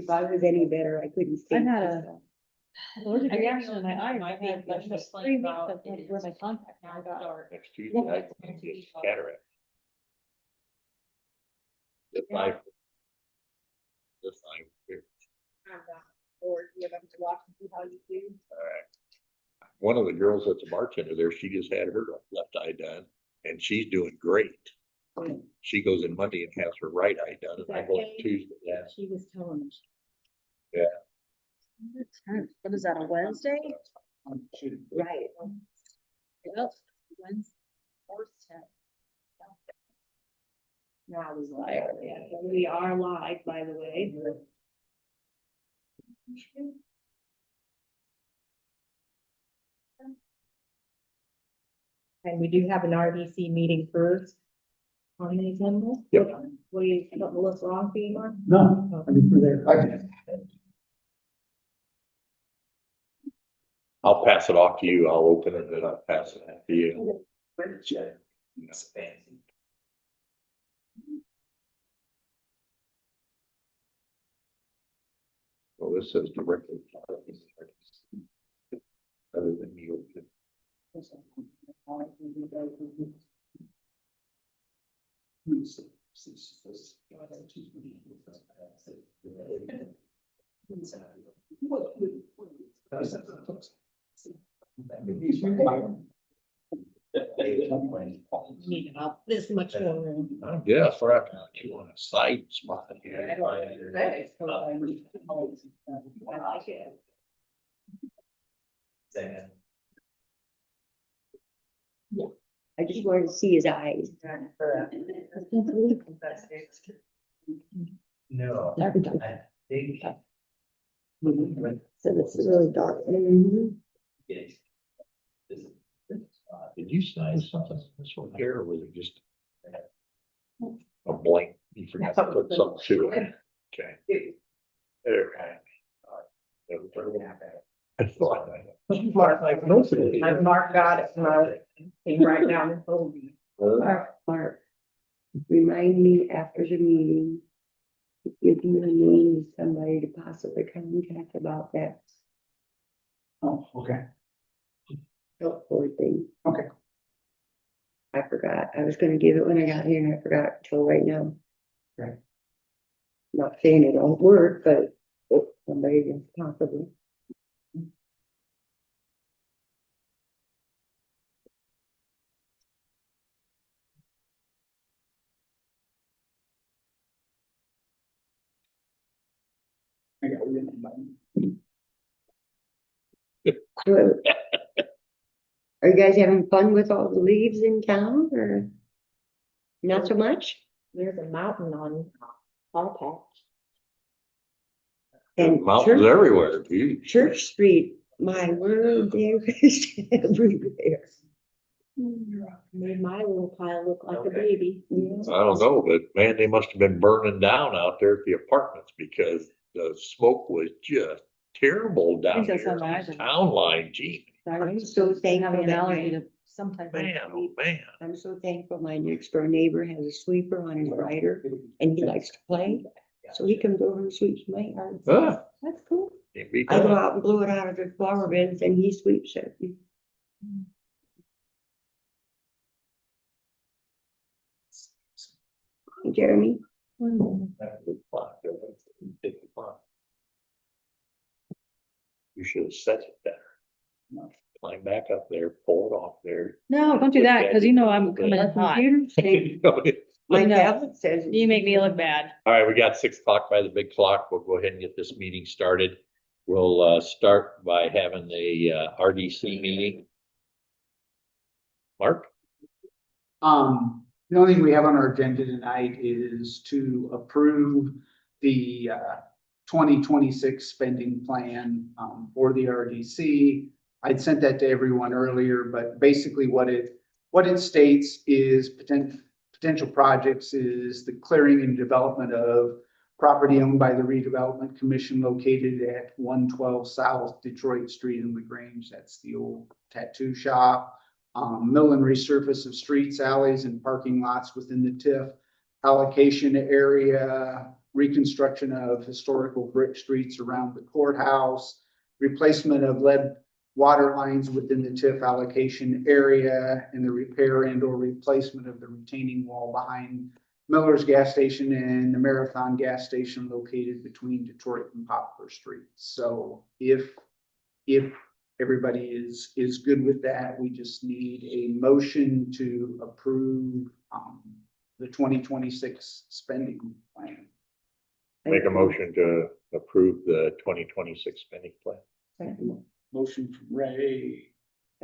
If I was any better, I couldn't stay. I've had a allergic I reaction in my eye. might be I've had just like 3 weeks about of where my contact now got. Next Tuesday, I can get cataract. If I. If I. Or you have to watch and see how you do. One of the girls that's a bartender there, she just had her left eye done and she's doing great. She goes in Monday and has her right eye done and I go on Tuesday. Yeah. She was telling me. Yeah. What is that, a Wednesday? Right. Well, Wednesday. Or 10. Now I was live. Yeah, we are live, by the way. And we do have an RDC meeting first. On the agenda. Yep. What do you, what's wrong for you, Mark? No, I mean, for there. I'll pass it off to you. I'll open it and I'll pass it to you. Well, this says directly. Other than you. Need about this much more room. I guess we're having you on a side spot here. I like it. I just wanted to see his eyes. No. So I think. this is really dark. Did you sign something this one here or was it just a blank? You forgot to put something to it. Okay. There. Mark, like most of it. Mark got it, and I came right down and told me. Mark, remind me after the meeting. to Give you a name of somebody to possibly contact about that Oh, okay. health board thing. Okay. I forgot. I was gonna give it when I got here and I forgot until right now. Right. Not saying it won't work, but if somebody can possibly. I got it in my mind. Well, are you guys having fun with all the leaves in town or not so much? There's a mountain on Paw Patch. And Mountains everywhere, dude. Church Street, my word, there is everywhere. Made my little pile look like a baby. Yeah. I don't know, but man, they must have been burning down out there at the apartments because the smoke was just terrible down think that's here on on the the island. town line. Gee, I'm so They have thankful an allergy that to some type of. man, oh man. I'm so thankful my next door neighbor has a sweeper on his rider and he likes to play. So he comes over and sweeps my yard. Ah, That's cool. can't beat I go that. out and blow it out of the flower beds and he sweeps it. Jeremy, You should have set it better. Climb back up there, pull it off there. No, don't do that, cause you know I'm coming in hot. computer say, my know. tablet says. You make me look bad. All right, we got 6 o'clock by the big clock. We'll go ahead and get this meeting started. We'll start by having a RDC meeting. Mark? The only thing we have on our agenda tonight is to approve the 2026 spending plan for the RDC. I'd sent that to everyone earlier, but basically what it states is potential projects is the clearing and development of property owned by the Redevelopment Commission located at 112 South Detroit Street in LaGrange. That's the old tattoo shop. Mill and resurface of streets, alleys, and parking lots within the TIF allocation area. reconstruction of historical brick streets around the courthouse, replacement of lead water lines within the TIF allocation area, and the repair and or replacement of the retaining wall behind Miller's gas station and the Marathon gas station located between Detroit and Poplar Streets. So if everybody is good with that, we just need a motion to approve, the 2026 spending plan. Make a motion to approve the 2026 spending plan. Second. Motion from Ray,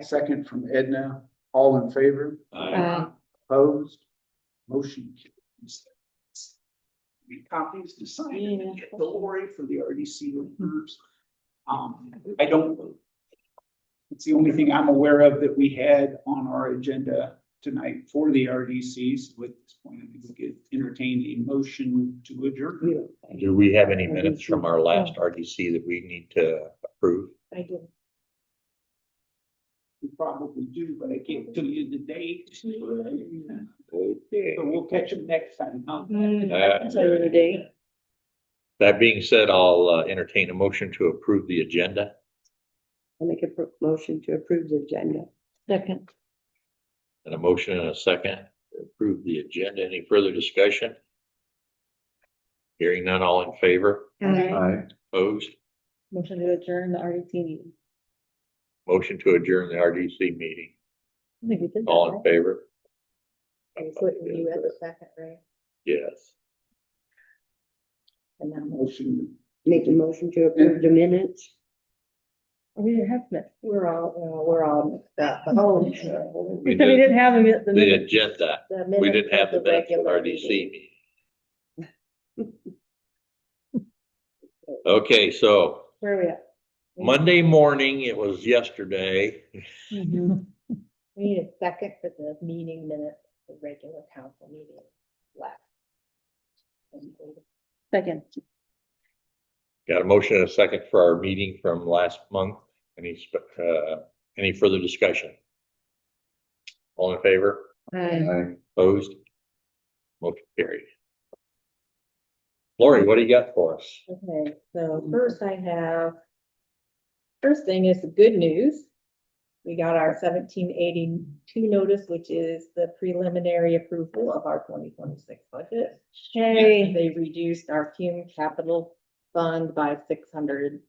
second from Edna, all in favor? Opposed? Motion carries. We copies to sign and get the Lori for the RDC members. I don't. It's the only thing I'm aware of that we had on our agenda tonight for the RDCs. At this point, I think we could entertain a motion to adjourn. Do we have any minutes from our last RDC that we need to approve? I do. We probably do, but I can't tell you the date. Okay. So we'll catch them next time. Huh? I'll tell you the date. That being said, I'll entertain a motion to approve the agenda. I'll make a motion to approve the agenda. Second. And a motion and a second to approve the agenda. Any further discussion? Hearing none, all in favor? Opposed? Motion to adjourn the RDC meeting. Motion to adjourn the RDC meeting. I think we did that, All in right? favor? And put you as a second, right? Yes. And then Motion. Make a motion to approve the minutes. we didn't have that. We're all mixed up. Oh, We We didn't have them yet. The agenda. We didn't have the minutes of RDC meeting. Okay, so Where are we at? Monday morning, it was yesterday. Mhm. We need a second for the meeting minutes, the regular council meeting left. Second. Got a motion and a second for our meeting from last month. Any further discussion? All in favor? Opposed? Motion carried. Lori, what do you got for us? Okay, so first thing is the good news. We got our 1782 notice, which is the preliminary approval of our 2026 budget. Yay. They reduced our fume capital fund by $600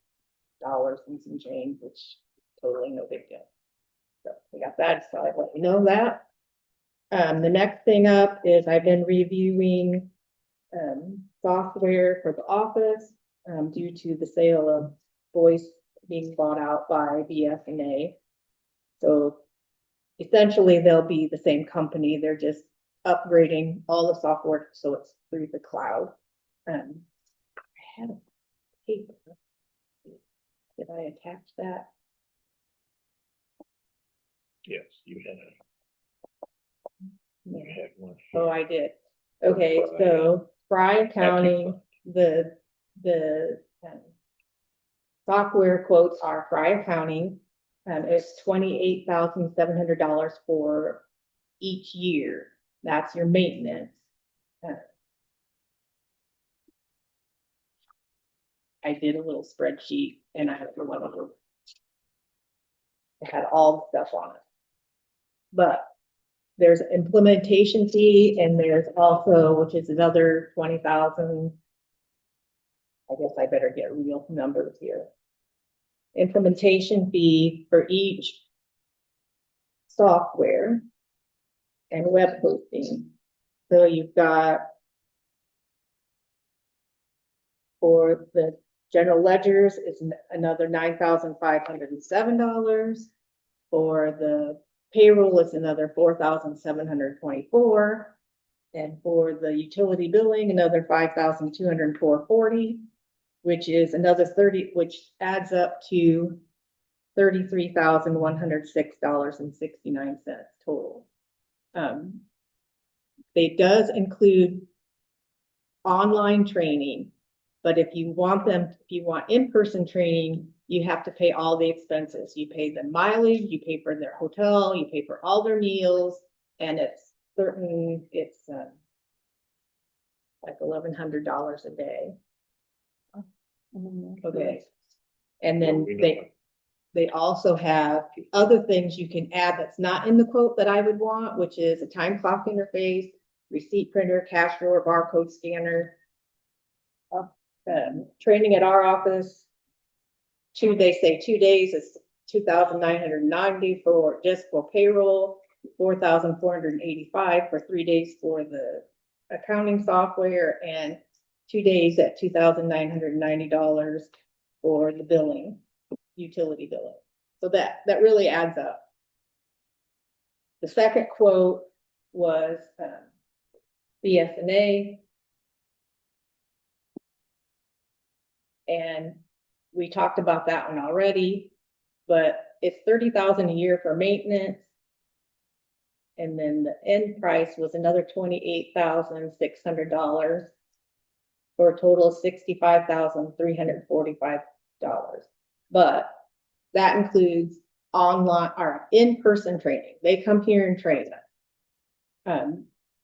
and some change, which totally no big deal. So we got that, so I let you know that. The next thing up is I've been reviewing software for the office due to the sale of voice being bought out by BS&A. So essentially they'll be the same company. They're just upgrading all the software so it's through the cloud. I had a paper. Did I attach that? Yes, you had one. Oh, I did. Okay, so Fry County, the software quotes are Fry County. It's $28,700 for each year. That's your maintenance. I did a little spreadsheet and I had one of them. It had all the stuff on it. But there's an implementation fee and there's also, which is another 20,000. I guess I better get real numbers here. Implementation fee for each software and web hosting. So you've got for the general ledgers, it's another $9,507. For the payroll, it's another $4,724. And for the utility billing, another $5,204.40, which is another 30, which adds up to $33,106.69 total. It does include online training, but if you want in-person training, you have to pay all the expenses. You pay the mileage, you pay for their hotel, you pay for all their meals, and it's like $1,100 a day. Okay. And then We know. they also have other things you can add that's not in the quote that I would want, which is a time clock interface, receipt printer, cash drawer, barcode scanner. Training at our office. They say 2 days is 2,990 for just for payroll, 4,485 for 3 days for the accounting software, and 2 days at $2,990 for the billing, utility billing. So that really adds up. The second quote was BSNA. And we talked about that one already, but it's $30,000 a year for maintenance. And then the end price was another $28,600 for a total of $65,345. But that includes online or in-person training. They come here and train us.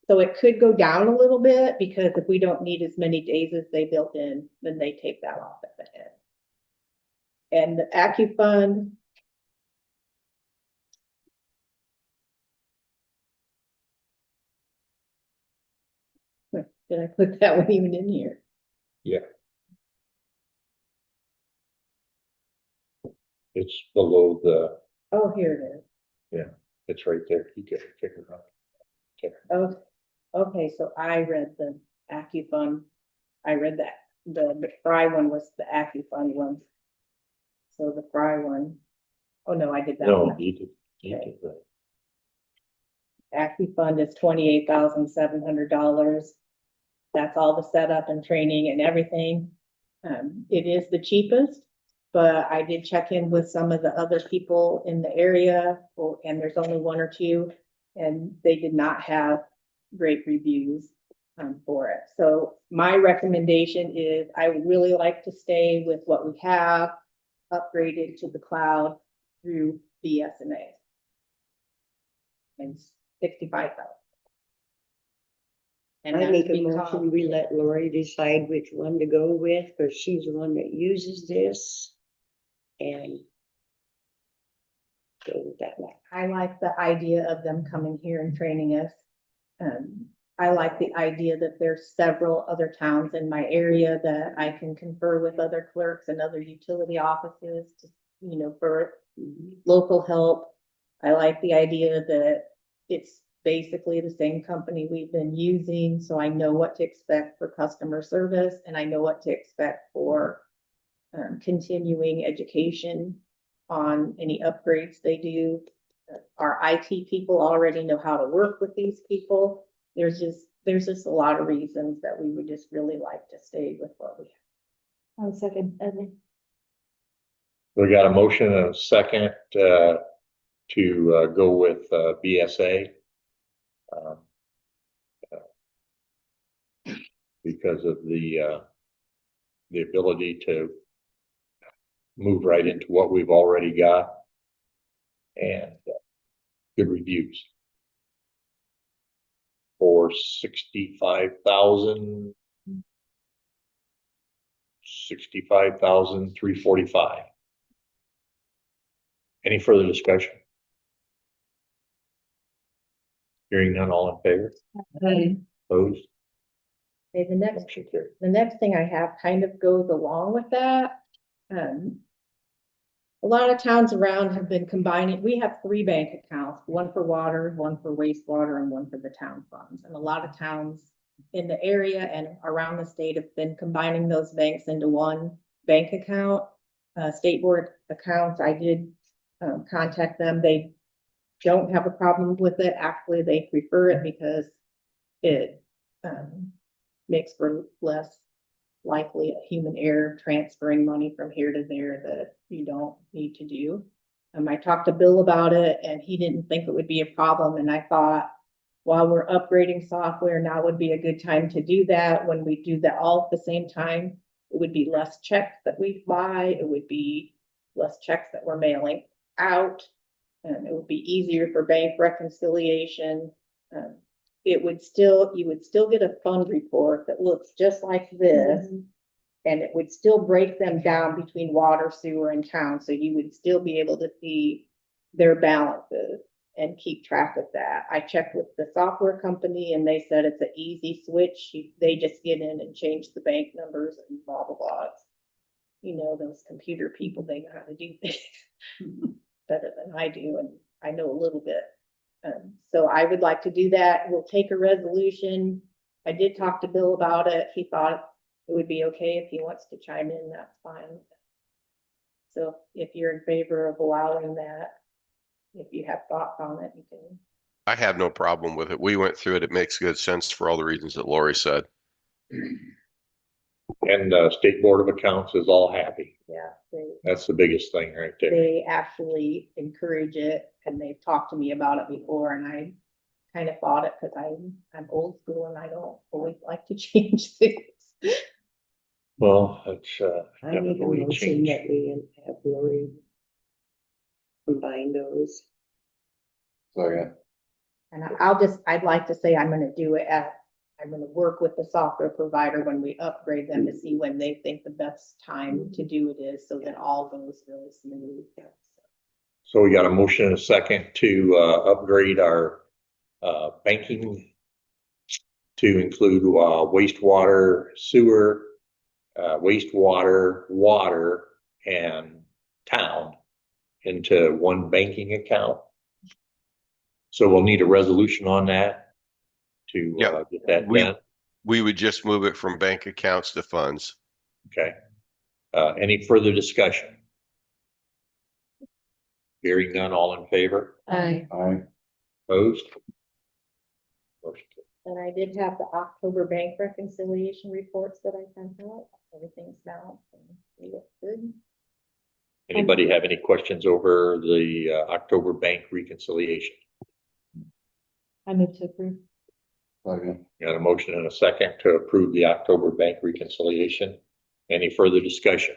So it could go down a little bit because if we don't need as many days as they built in, then they take that off at the end. And the AccuFund. Did I put that one even in here? Yeah. It's below the, Oh, here it is. it's right there. You get it figured out. Oh, okay, so I read the AccuFund. I read that. The Fry one was the AccuFund one. So the Fry one. Oh, no, I did that No, one. you did that. AccuFund is $28,700. That's all the setup and training and everything. It is the cheapest, but I did check in with some of the other people in the area, and there's only one or two, and they did not have great reviews for it. So my recommendation is I would really like to stay with what we have, upgraded to the cloud through BSNA. And 65,000. And I that's make a because- motion, we let Lori decide which one to go with, because she's the one that uses this. And go with that one. I like the idea of them coming here and training us. I like the idea that there's several other towns in my area that I can confer with other clerks and other utility offices to, for local help. I like the idea that it's basically the same company we've been using, so I know what to expect for customer service and I know what to expect for continuing education on any upgrades they do. Our IT people already know how to work with these people. There's just a lot of reasons that we would just really like to stay with what we have. 1 second, Evan. We got a motion and a second, to go with, BSA. Because of the ability to move right into what we've already got and good reviews. For 65,345. Any further discussion? Hearing none, all in favor? Opposed? Okay, the next Motion carried. The next thing I have kind of goes along with that. A lot of towns around have been combining, we have 3 bank accounts, one for water, one for wastewater, and one for the town funds. And a lot of towns in the area and around the state have been combining those banks into one bank account. State board accounts, I did contact them. They don't have a problem with it. Actually, they prefer it because it makes for less likely a human error transferring money from here to there that you don't need to do. I talked to Bill about it and he didn't think it would be a problem. And I thought, while we're upgrading software, now would be a good time to do that. When we do that all at the same time, it would be less checks that we buy. It would be less checks that we're mailing out. It would be easier for bank reconciliation. you would still get a fund report that looks just like this. And it would still break them down between water, sewer, and town, so you would still be able to see their balances and keep track of that. I checked with the software company and they said it's an easy switch. They just get in and change the bank numbers and blah, blah, blah. You know, those computer people, they know how to do things better than I do, and I know a little bit. So I would like to do that. We'll take a resolution. I did talk to Bill about it. He thought it would be okay if he wants to chime in, that's fine. So if you're in favor of allowing that, if you have thoughts on it, you can. I have no problem with it. We went through it. It makes good sense for all the reasons that Lori said. And State Board of Accounts is all happy. Yeah, That's the biggest thing right there. they actually encourage it, and they've talked to me about it before, and I kind of fought it because I'm old school and I don't always like to change things. Well, it's I make a definitely motion changed. that we have Lori combine those. Second. And I'd like to say I'm gonna do it I'm gonna work with the software provider when we upgrade them to see when they think the best time to do it is, so that all goes really smooth. So we got a motion and a second to upgrade our banking to include wastewater, sewer, wastewater, water, and town into one banking account. So we'll need a resolution on that to Yeah, get that we- done. We would just move it from bank accounts to funds. Okay. Any further discussion? Hearing none, all in favor? Aye. Opposed? Motion carries. And I did have the October bank reconciliation reports that I sent out. Everything's balanced and we look good. Anybody have any questions over the October bank reconciliation? I move to approve. Second. Got a motion and a second to approve the October bank reconciliation. Any further discussion?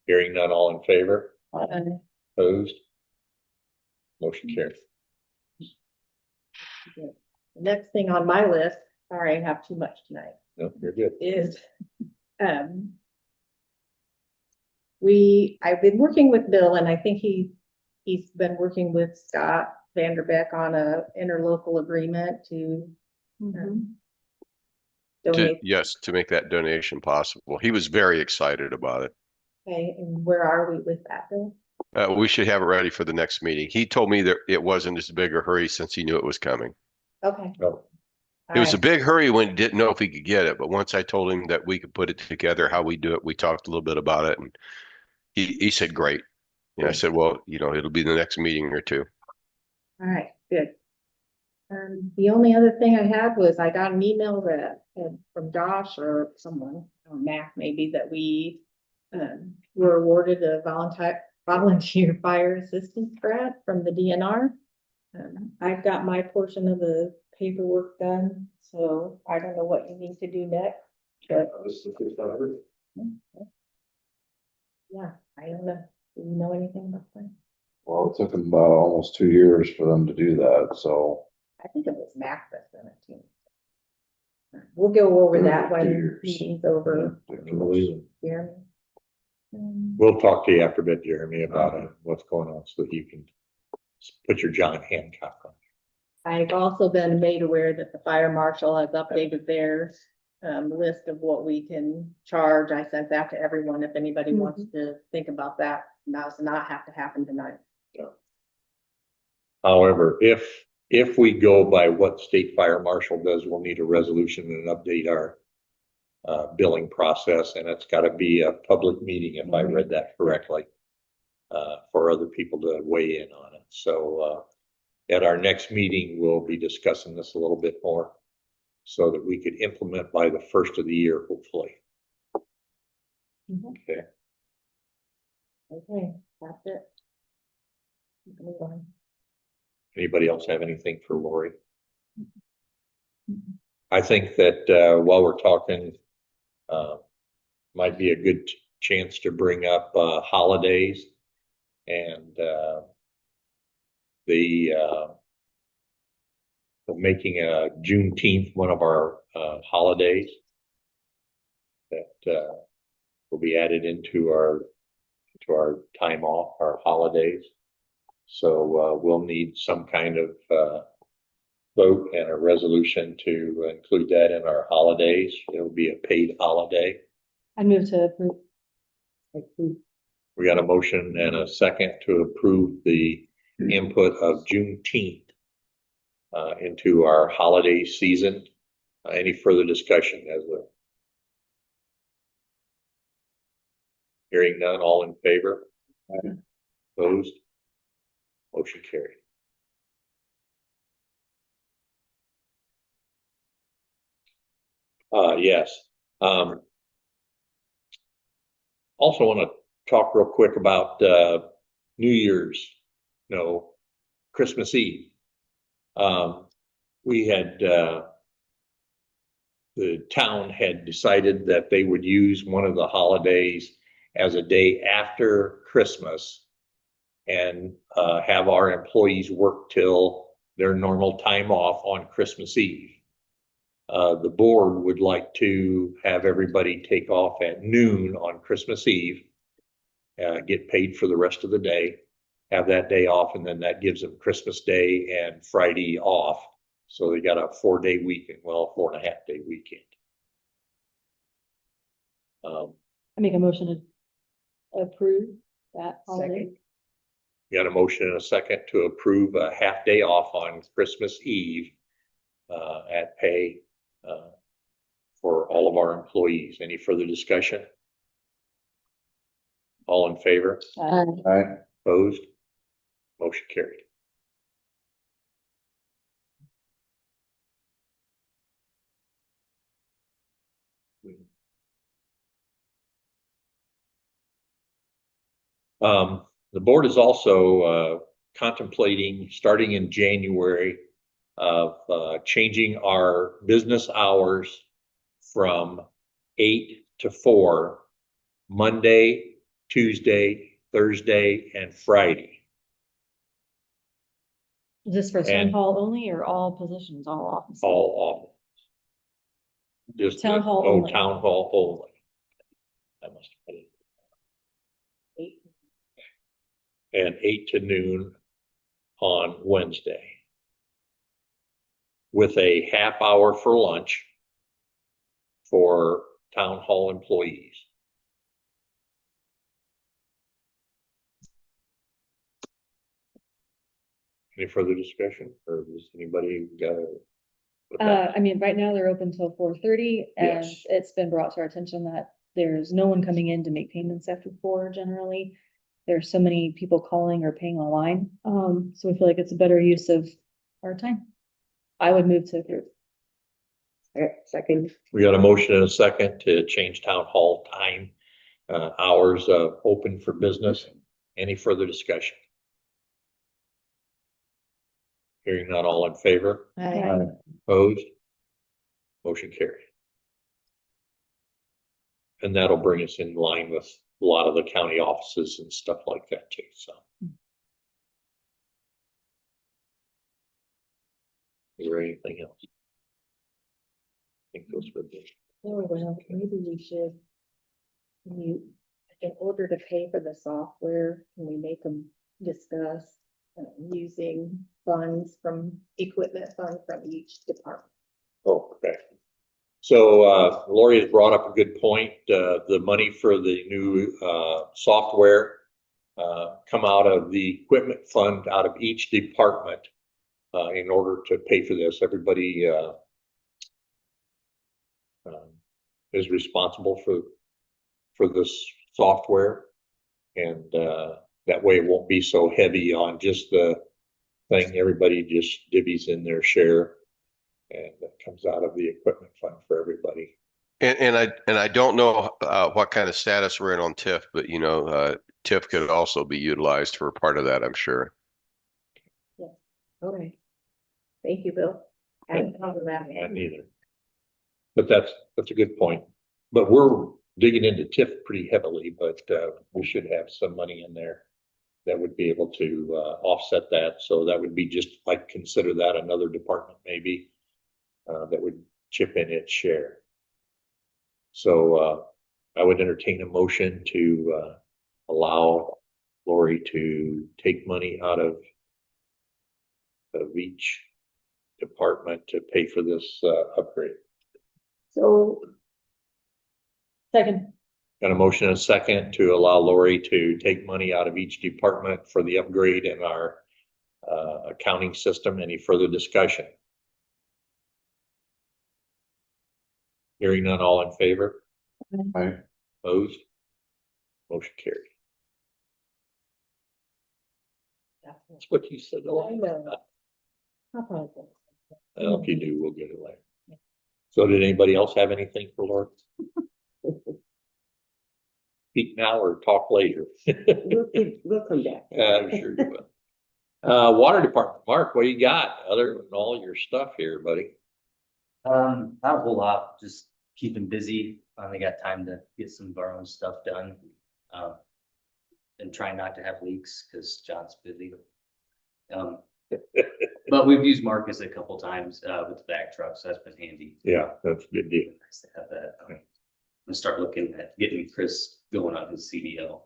Hearing none, all in favor? Opposed? Motion carries. The next thing on my list, sorry, I have too much tonight, No, you're good. is, I've been working with Bill, and I think he's been working with Scott Vanderbeck on a interlocal agreement to donate. Yes, to make that donation possible. He was very excited about it. Okay, and where are we with that, Bill? We should have it ready for the next meeting. He told me that it wasn't as big a hurry since he knew it was coming. Okay. Oh, It was a Alright. big hurry when he didn't know if he could get it, but once I told him that we could put it together, how we do it, we talked a little bit about it, and he said, great. And I said, well, it'll be the next meeting or two. All right, good. The only other thing I had was I got an email from Josh or someone, or Mac maybe, that we were awarded a volunteer fire assistance grant from the DNR. I've got my portion of the paperwork done, so I don't know what you need to do next, but yeah, I don't know. Do you know anything about that? Well, it took them about almost 2 years for them to do that, so. I think it was Mac that sent it to me. We'll go over that when Years. meeting's over. Ridiculous. Jeremy. we'll talk to you after bit, Jeremy, about what's going on so that you can put your John Hancock on. I've also been made aware that the fire marshal has updated their list of what we can charge. I sent that to everyone if anybody wants to think about that. Now does not have to happen tonight. However, if we go by what state fire marshal does, we'll need a resolution and update our billing process, and it's gotta be a public meeting, if I read that correctly, for other people to weigh in on it. So, at our next meeting, we'll be discussing this a little bit more so that we could implement by the first of the year, hopefully. Okay. Okay, that's it. Move on. Anybody else have anything for Lori? I think that, while we're talking, might be a good chance to bring up, holidays and, the making Juneteenth one of our holidays that will be added into our time off, our holidays. So we'll need some kind of vote and a resolution to include that in our holidays. It'll be a paid holiday. I move to approve. We got a motion and a second to approve the input of Juneteenth into our holiday season. Any further discussion as a hearing none, all in favor? Opposed? Motion carried. Yes. Also want to talk real quick about New Year's, Christmas Eve. We had the town had decided that they would use one of the holidays as a day after Christmas and have our employees work till their normal time off on Christmas Eve. The board would like to have everybody take off at noon on Christmas Eve, get paid for the rest of the day, have that day off, and then that gives them Christmas Day and Friday off. So they got a 4-day weekend, well, 4.5-day weekend. I make a motion to approve that holiday. Second. Got a motion and a second to approve a half day off on Christmas Eve at pay for all of our employees. Any further discussion? All in favor? Aye. Opposed? Motion carried. The board is also contemplating, starting in January, of changing our business hours from 8 to 4, Monday, Tuesday, Thursday, and Friday. Is this for town And- hall only or all positions, all offices? All off. Just Town hall oh, only. town hall only. I must put it. And 8 to noon on Wednesday. With a half hour for lunch for town hall employees. Any further discussion, or does anybody got a? I mean, right now they're open till 4:30 and Yes. it's been brought to our attention that there's no one coming in to make payments after 4 generally. There's so many people calling or paying online. So we feel like it's a better use of our time. I would move to approve. Second. We got a motion and a second to change town hall time, hours open for business. Any further discussion? Hearing none, all in favor? Aye. Opposed? Motion carried. And that'll bring us in line with a lot of the county offices and stuff like that too, so. Is there anything else? I think those were the. Oh, well, maybe we should. In order to pay for the software, can we make them discuss using equipment funds from each department? Oh, okay. So Lori has brought up a good point. The money for the new software come out of the equipment fund out of each department in order to pay for this. Everybody is responsible for this software, and that way it won't be so heavy on just the thing. Everybody just divvies in their share, and that comes out of the equipment fund for everybody. And I don't know what kind of status we're in on TIF, but TIF could also be utilized for part of that, I'm sure. Okay. Thank you, Bill. I hadn't thought of that. Not neither. But that's a good point. But we're digging into TIF pretty heavily, but we should have some money in there that would be able to, offset that. So that would be just like, consider that another department maybe, that would chip in its share. So, I would entertain a motion to, allow Lori to take money out of each department to pay for this, upgrade. So Second, Got a motion and a second to allow Lori to take money out of each department for the upgrade in our, accounting system. Any further discussion? Hearing none, all in favor? Aye. Opposed? Motion carried. That's what you said. I know. Well, if you do, we'll get it later. So did anybody else have anything for Lori? Speak now or talk later? we'll come back. I'm sure you will. Water department, Mark, what do you got other than all your stuff here, buddy? Not a whole lot, just keeping busy. Finally got time to get some of our own stuff done. And trying not to have leaks because John's busy. But we've used Marcus a couple times with the back truck, so that's been handy. Yeah, that's a good deal. Nice to have that. I'm gonna start looking at getting Chris going on his CDL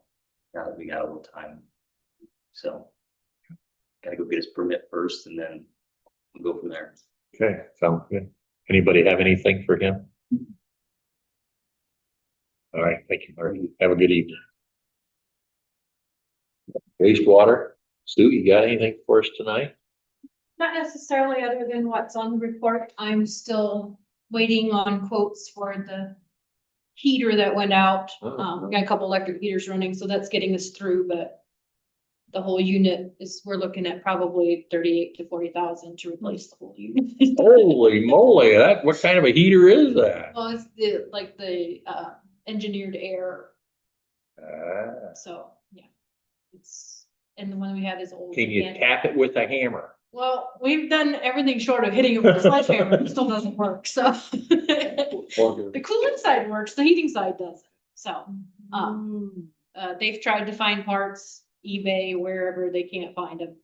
now that we got a little time. So gotta go get his permit first and then we'll go from there. Okay, sounds good. Anybody have anything for him? All right, thank you, Mark. Have a good evening. Wastewater, Sue, you got anything for us tonight? Not necessarily, other than what's on the report. I'm still waiting on quotes for the heater that went out. We got a couple electric heaters running, so that's getting us through, but the whole unit is, we're looking at probably 38 to 40,000 to replace the whole unit. Holy moly, what kind of a heater is that? Well, it's the engineered air, Ah, so, yeah. And the one we have is old. can you again. tap it with a hammer? Well, we've done everything short of hitting it with a sledgehammer, it still doesn't work, so. The cooling side works, the heating side doesn't, so, they've tried to find parts, eBay, wherever, they can't find them.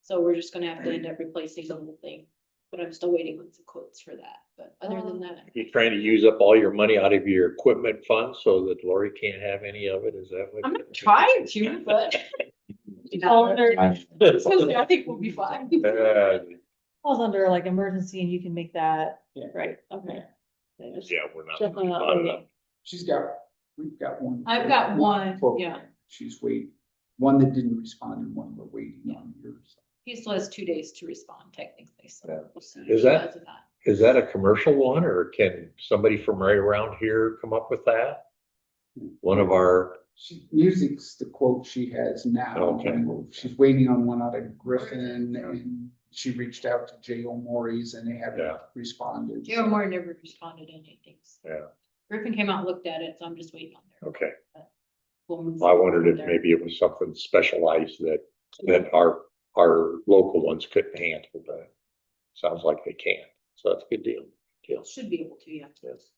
So we're just gonna have to end up replacing the whole thing, but I'm still waiting on some quotes for that, but other than that. You're trying to use up all your money out of your equipment fund so that Lori can't have any of it, is that what? I'm not trying to, but. I think we'll be fine. falls under like emergency and you can make that, Yeah. right, okay. Yeah, we're not. Definitely not not waiting. enough. We've got one. I've got one, quote. yeah. She's waiting, one that didn't respond and one we're waiting on yours. He still has 2 days to respond technically, so. Yeah. We'll see. Is if he that- does or not. Is that a commercial one or can somebody from right around here come up with that? One of our, Music's the quote she has now. Okay. And she's waiting on one out of Griffin and she reached out to J.O. Morey's and they haven't Yeah. responded. Joe Moore never responded to anything. So. yeah, Griffin came out and looked at it, so I'm just waiting on there. okay. We'll move I wondered if from there. maybe it was something specialized that our local ones couldn't handle, but sounds like they can. So that's a good deal. Should be able to, yeah. Yes.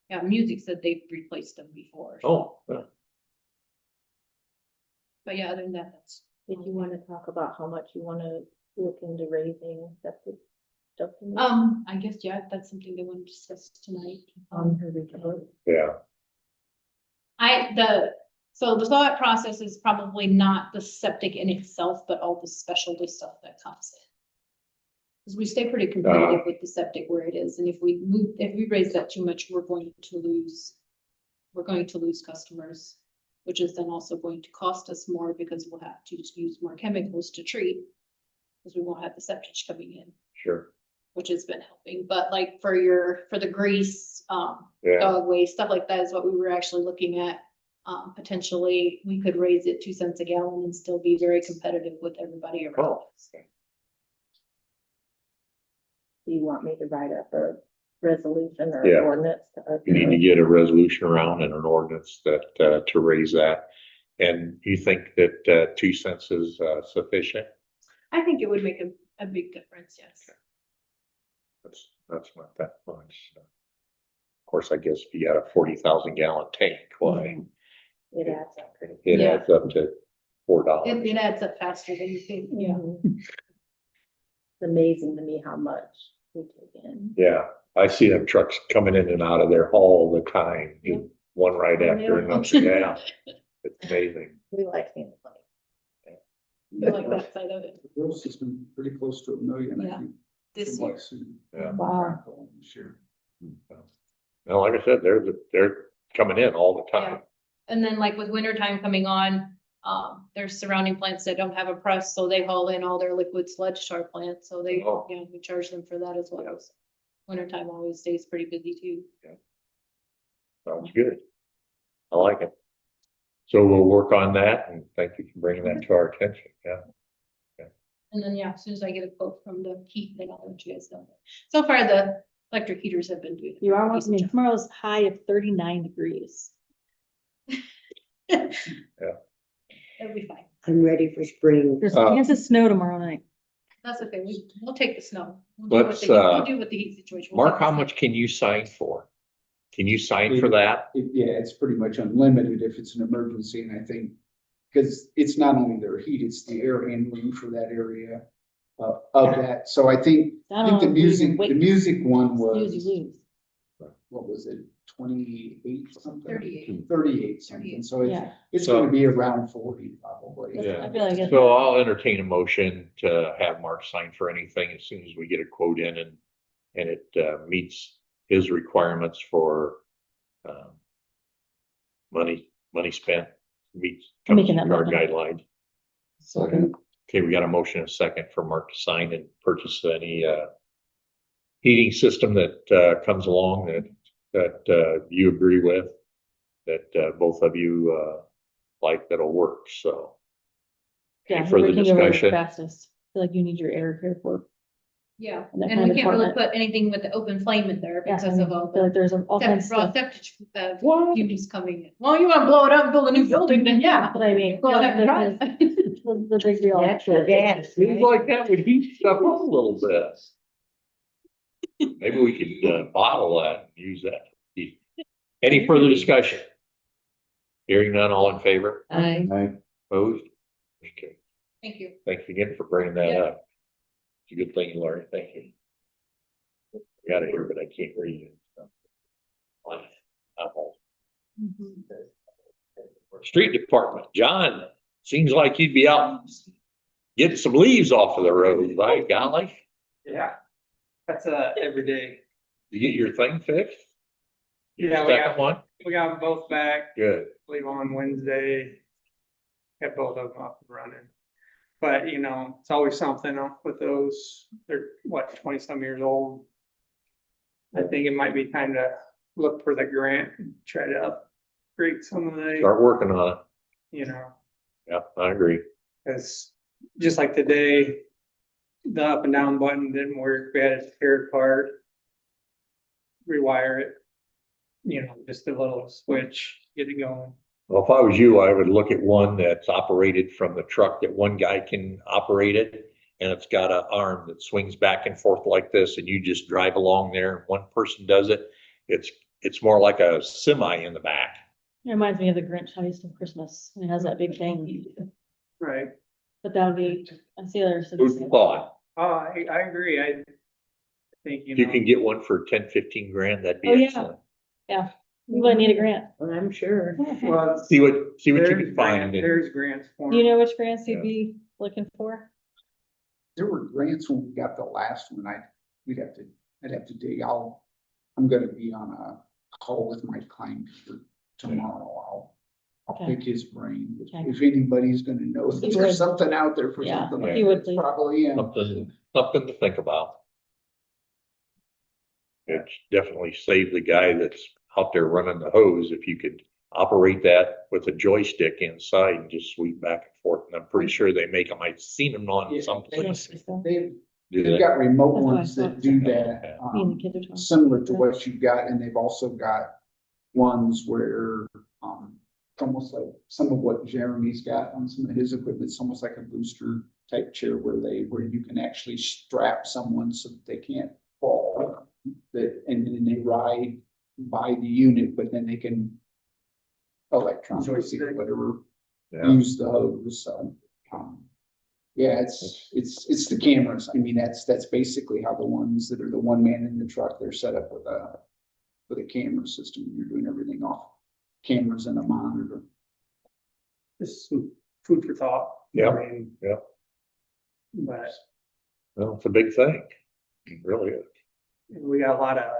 Yeah, music said they've replaced them before. so- Oh, well, But yeah, other than that, that's. Did you want to talk about how much you want to look into raising septic stuff? I guess, yeah, that's something they want to discuss tonight. On her report. yeah, So the thought process is probably not the septic in itself, but all the specialty stuff that comes in. Because we stay pretty competitive with the septic where it is, and if we raise that too much, we're going to lose customers, which is then also going to cost us more because we'll have to just use more chemicals to treat. Because we won't have the septic coming in, sure. which has been helping, but like for the grease, Yeah, dog waste, stuff like that is what we were actually looking at. Potentially, we could raise it 2 cents a gallon and still be very competitive with everybody around Oh. us. Do you want me to write up a resolution or Yeah. an ordinance? you need to get a resolution around and an ordinance that, to raise that. And you think that, 2 cents is, sufficient? I think it would make a big difference, yes. That's not that much. Of course, I guess if you got a 40,000 gallon tank, why? It adds up pretty. It Yeah. adds up to $4. It adds up faster than you think. Yeah. It's amazing to me how much we take in. Yeah, I see them trucks coming in and out of there all the time, Yep. one right Yeah. after another, yeah. It's amazing. We like seeing the money. I like that side of it. The gross has been pretty close to 1 million, Yeah. I think. This from year. what's in- Yeah. Wow. This year. Now, like I said, they're coming in all the Yeah. time. And then like with winter time coming on, there's surrounding plants that don't have a press, so they haul in all their liquid sludge to our plant, so they, Oh. you know, we charge them for that as well. So wintertime always stays pretty busy too. Sounds good. I like it. So we'll work on that and thank you for bringing that to our attention, yeah. And then, yeah, as soon as I get a quote from the heat, then I'll let you guys know. So far, the electric heaters have been doing. You almost, I mean, tomorrow's high of 39 degrees. It'll be fine. I'm ready for spring. There's a chance of snow tomorrow night. That's okay. We'll take the snow. Let's, We'll do with the heat situation. We'll Mark, take the how snow. much can you sign for? Can you sign for that? Yeah, it's pretty much unlimited if it's an emergency, and I think, because it's not only their heat, it's the air handling for that area of that, so I think the music one Snooze, was, you lose. what was it, 28 something? 38. 38 something, so Yeah. it's So- gonna be around 40 probably. Yeah. I feel like it's. So I'll entertain a motion to have Mark sign for anything as soon as we get a quote in and it meets his requirements for money spent, meets I'm making that our motion. guidelines. Second. Okay, we got a motion and a second for Mark to sign and purchase any heating system that comes along that you agree with, that both of you like that'll work, so. Yeah, Any further we can go over it discussion? fastest. I feel like you need your air cared for. Yeah, in that and kind we of can't really department. put anything with the open flame in there Yeah, because of all I feel like the there's all kinds of septic, stuff. fumes coming in. Well, you wanna blow it up and build a new building, then yeah. But I mean, Go ahead and try this it. is the big deal. Natural gas. Seems like that would heat stuff up a little bit. Maybe we could bottle that and use that. Any further discussion? Hearing none, all in favor? I, Opposed? Okay, Thank you. thanks again for bringing that Yeah. up. It's a good thing, Laurie, thank you. I got it here, but I can't read it. Street Department, John, seems like you'd be out getting some leaves off of the road, by golly. Yeah, that's every day. You get your thing fixed? Yeah, Second one? we got them both back, Good. I believe on Wednesday. Got both of them up and running. But you know, it's always something with those, they're what, 20 some years old. I think it might be time to look for the grant and try to upgrade some of the, Start working on it. you know, Yeah, I agree. cause just like today. The up and down button didn't work, we had it tear apart. Rewire it. You know, just a little switch, get it going. Well, if I was you, I would look at one that's operated from the truck that one guy can operate it. And it's got an arm that swings back and forth like this and you just drive along there and one person does it. It's more like a semi in the back. It reminds me of the Grinch, How He Stole Christmas. It has that big thing, Right. but that would be, I see others. Food for thought. Oh, I agree, I think, If you can get one for 10, 15 grand, that'd be Oh, yeah. excellent. We would need a grant. I'm sure. Well, See what you there's can find. and- There's grants for Do you them. know which grants Yeah. you'd be looking for? There were grants when we got the last one, I'd have to dig, I'm gonna be on a call with Mike Klein tomorrow, I'll Okay. pick his brain, Okay. if anybody's gonna know that He would. there's something out there for Yeah, something like he would, that, please. probably, Something to think about. It's definitely saved the guy that's out there running the hose if you could operate that with a joystick inside and just sweep back and forth. And I'm pretty sure they make them. I've seen them on Yeah. some places. they've, Do they've they? got remote That's what I ones that thought. do that. Yeah. Me and the kids are talking. Similar to what you've got, and they've also got ones where, it's almost like some of what Jeremy's got on some of his equipment, it's almost like a booster type chair where you can actually strap someone so that they can't fall. And then they ride by the unit, but then they can electronically or Joystick. whatever, Yeah, use the hose. Yeah, it's the cameras. I mean, that's basically how the ones that are the one man in the truck, they're set up with a camera system. You're doing everything off cameras and a monitor. This is some food for thought. Yeah, I mean, yeah. But Well, it's a big thing. It really is. we got a lot of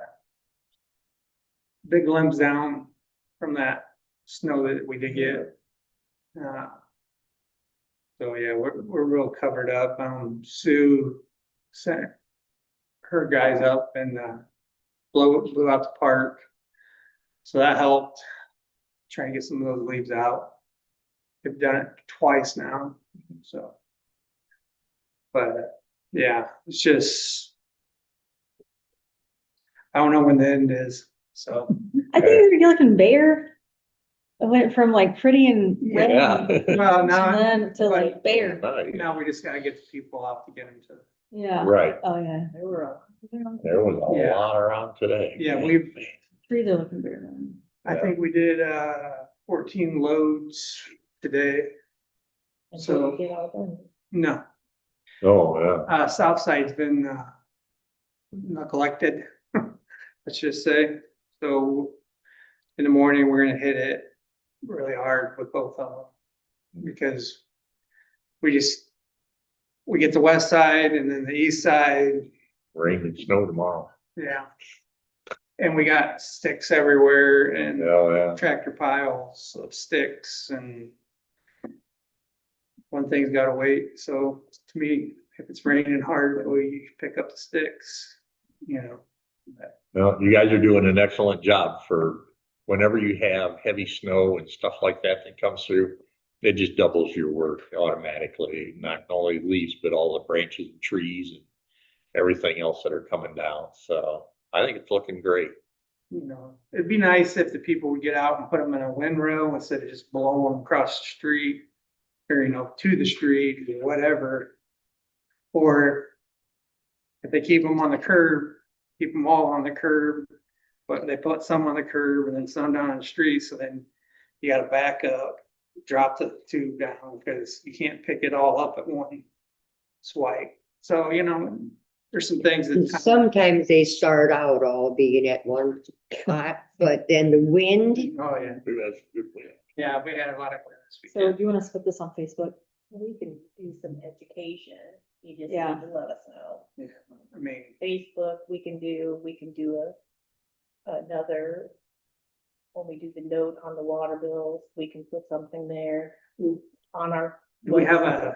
big limbs down from that snow that we did get. So yeah, we're real covered up. Sue sent her guys up and blew out the park. So that helped try and get some of those leaves out. They've done it twice now, so. But yeah, it's just, I don't know when the end is, so. I think you're looking bare. It went from like pretty and red. Yeah. Well, And now, then to like bare. Nice. now we just gotta get the people out to get them to. Yeah. Right. Oh, yeah. There were There was a Yeah. lot around today. Yeah, we've, Trees are looking bare then. I think we did 14 loads today. So, no, Oh, yeah. south side's been neglected, let's just say. So in the morning, we're gonna hit it really hard with both of them. Because we get the west side and then the east side, Rain and snow tomorrow. yeah. And we got sticks everywhere and Oh, yeah. tractor piles of sticks, and one thing's gotta wait. So to me, if it's raining hard, we pick up the sticks, you know. Well, you guys are doing an excellent job for whenever you have heavy snow and stuff like that that comes through. It just doubles your work automatically, not only leaves, but all the branches and trees and everything else that are coming down. So I think it's looking great. You know, it'd be nice if the people would get out and put them in a windrow instead of just blowing them across the street. Or, you know, to the street or whatever. Or if they keep them on the curb, keep them all on the curb. But they put some on the curb and then some down the street, so then you gotta back up, drop the tube down, because you can't pick it all up at one swipe. So, you know, there's some things And that. sometimes they start out all being at one spot, but then the wind, Oh, yeah, Maybe that's a good plan. yeah, we had a lot of. So do you want to put this on Facebook? We can do some education. You just Yeah. need to let us know. Yeah, I mean, Facebook, we can do another, when we do the note on the water bills, we can put something there on our. we have website.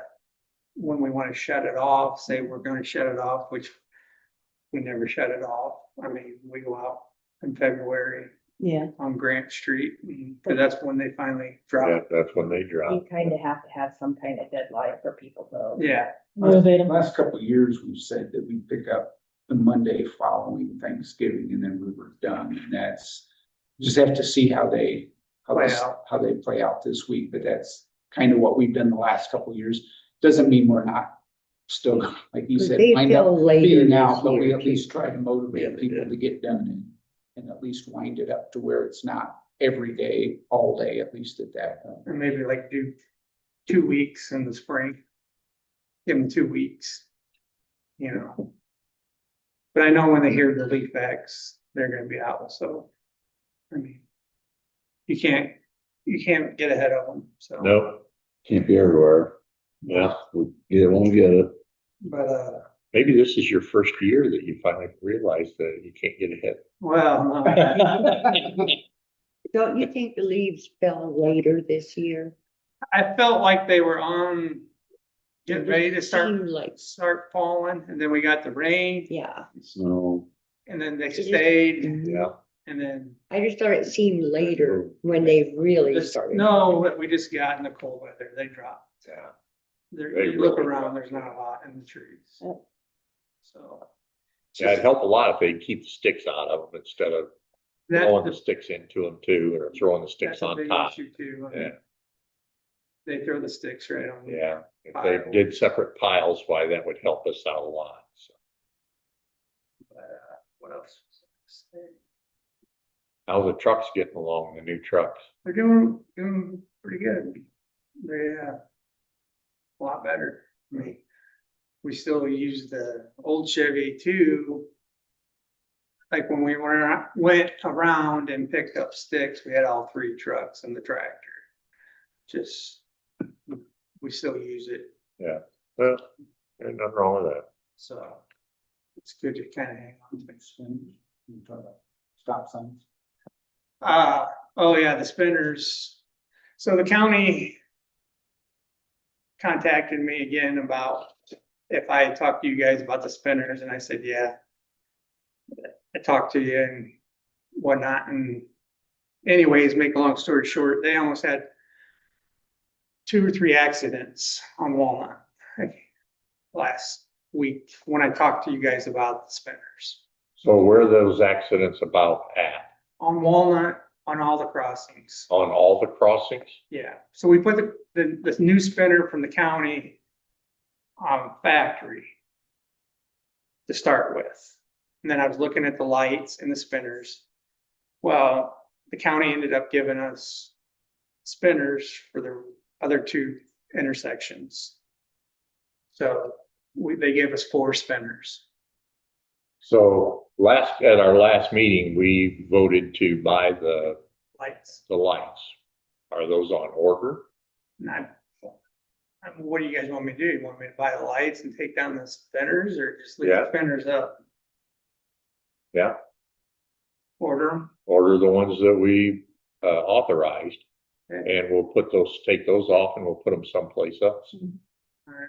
when we want to shut it off, say we're gonna shut it off, which we never shut it off. I mean, we go out in February Yeah. on Grant Street, because that's when they finally Yeah, drop. that's when they drop. You kind of have to have some kind of deadline for people though. Yeah, Motivate 'em. Last couple of years, we've said that we pick up the Monday following Thanksgiving and then we were done. And that's, just have to see how they play out this week, but that's kind of what we've done the last couple of years. Doesn't mean we're not still, like you said, they wind up feel later being out, this but we year, at least try to motivate Yeah, people yeah. to get done and at least wind it up to where it's not every day, all day, at least at that point. and maybe like do 2 weeks in the spring. Give them 2 weeks, you know. But I know when they hear the leaf X, they're gonna be out, so. I mean, you can't get ahead of them, so. No, Can't be everywhere. yeah. We get it when we get it. But, Maybe this is your first year that you finally realize that you can't get ahead. well, no. don't you think the leaves fell later this year? I felt like they were on, getting ready to Seemed like, start falling, and then we got the rain, yeah. So, and then they It just- stayed, Yeah. and then. I just thought it seemed later when they really started. No, but we just got in the cold weather, they dropped. Yeah. There, They you look really around, dropped, there's not yeah. a lot in the trees. Yep. So. Yeah, it'd help a lot if they keep the sticks out of them instead of throwing the sticks into them too, or throwing the sticks That's a on big top. issue too. Yeah. They throw the sticks right on. Yeah, if they did separate piles, why that would help us out a lot, so. What else? How the trucks getting along, the new trucks? They're doing pretty good. Yeah. A lot better. I mean, we still use the old Chevy too. Like when we went around and picked up sticks, we had all 3 trucks and the tractor. Just, we still use it, Yeah, well, there's nothing wrong with that. so it's good to kind of hang on to. Stop signs. Oh yeah, the spinners. So the county contacted me again about if I had talked to you guys about the spinners, and I said, yeah. I talked to you and whatnot, and anyways, make a long story short, they almost had 2 or 3 accidents on Walnut last week when I talked to you guys about the spinners. So where are those accidents about at? On Walnut, on all the crossings. On all the crossings? Yeah, so we put the new spinner from the county factory to start with. And then I was looking at the lights and the spinners. Well, the county ended up giving us spinners for the other 2 intersections. So they gave us 4 spinners. So at our last meeting, we voted to buy the Lights. lights. Are those on order? What do you guys want me to do? You want me to buy the lights and take down the spinners, or just leave the spinners up? Yeah, Order them? order the ones that we authorized. Okay. And we'll take those off and we'll put them someplace else. All right.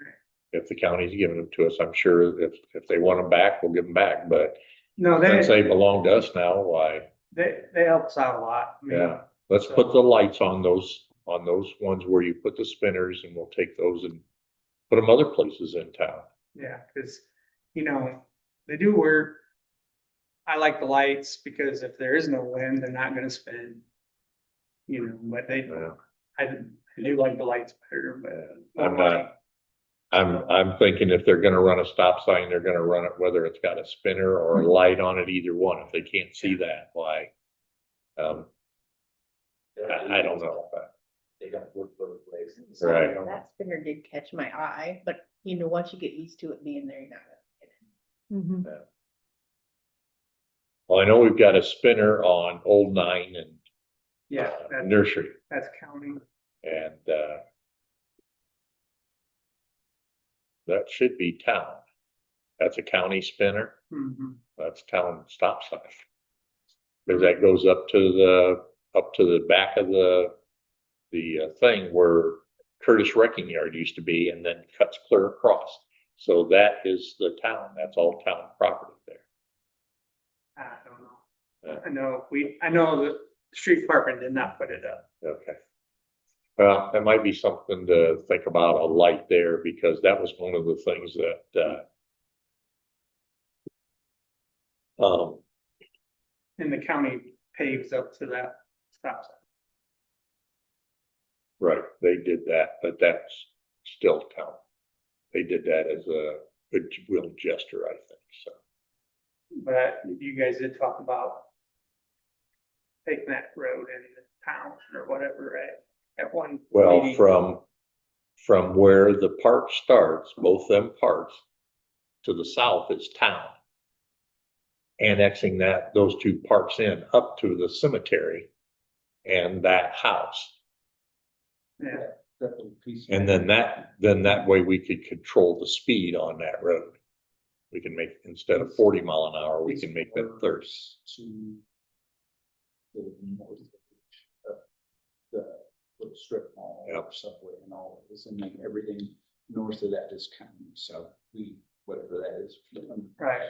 If the county's giving them to us, I'm sure if they want them back, we'll give them back, but No, since they belong to us now, why? they help us out a lot. I mean, Yeah, let's put the lights on those ones where you put the spinners, and we'll take those and put them other places in town. Yeah, because, they do work. I like the lights because if there is no wind, they're not gonna spin. But Yeah. I do like the lights better, but. I'm not, I'm thinking if they're gonna run a stop sign, they're gonna run it whether it's got a spinner or a light on it, either one. If they can't see that, why? I don't know. They don't work both ways. Right. That spinner did catch my eye, but once you get used to it being there, you're not gonna get it. Well, I know we've got a spinner on Old 9 and Yeah, Nursery, that's county. and that should be town. That's a county spinner. Mhm. That's town stop sign. Because that goes up to the back of the thing where Curtis Wrecking Yard used to be, and then cuts clear across. So that is the town. That's all town property there. I don't know. Yeah. I know the street department did not put it up. Okay. Well, that might be something to think about, a light there, because that was one of the things that, And the county paves up to that stop sign. right, they did that, but that's still town. They did that as a goodwill gesture, I think, so. But you guys did talk about taking that road into town or whatever, right? At one. Well, meeting. from where the park starts, both them parks, to the south is town. Annexing those 2 parks in up to the cemetery and that house. Yeah, That little piece. And then that way we could control the speed on that road. We can make, instead of 40 mile an hour, we can make that 30. To the north of the little strip mall or subway and all of this, and then everything north of that is county, so whatever that is. right.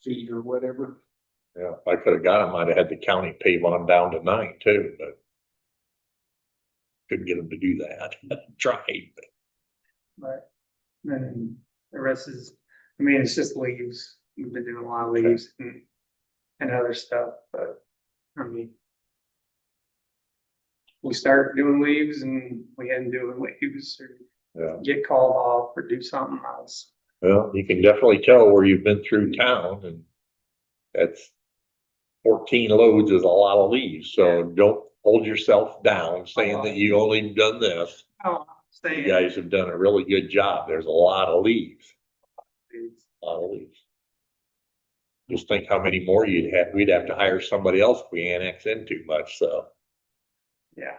Feet or whatever. Yeah, if I could have got them, I'd have had the county pave on down to 9 too, but couldn't get them to do that. Tried, but Right. And the rest is, it's just leaves. We've been doing a lot of leaves and other stuff, but we started doing leaves and we hadn't doing leaves or yeah. get called off or do something else. Well, you can definitely tell where you've been through town, and that's 14 loads is a lot of leaves, so don't hold yourself down saying that you only done this. Oh, You Saying. guys have done a really good job. There's a lot of leaves, a lot of leaves. Just think how many more we'd have to hire somebody else if we annex in too much, so. Yeah.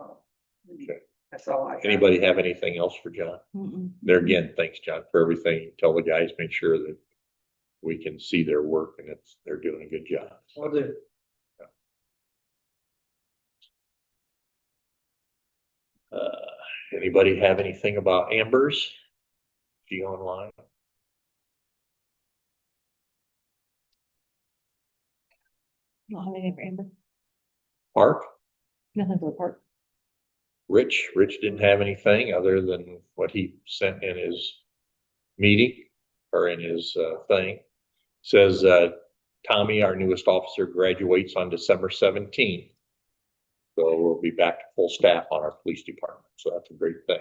Okay. That's all I got. Anybody have anything else for John? Mm-mm. There again, thanks, John, for everything. Tell the guys, make sure that we can see their work and they're doing a good job. Will do. Anybody have anything about Ambers? She online? Don't have anything for Amber. Mark? Nothing for the park. Rich didn't have anything other than what he sent in his meeting or in his thing. Says Tommy, our newest officer, graduates on December 17th. So we'll be back to full staff on our police department. So that's a great thing.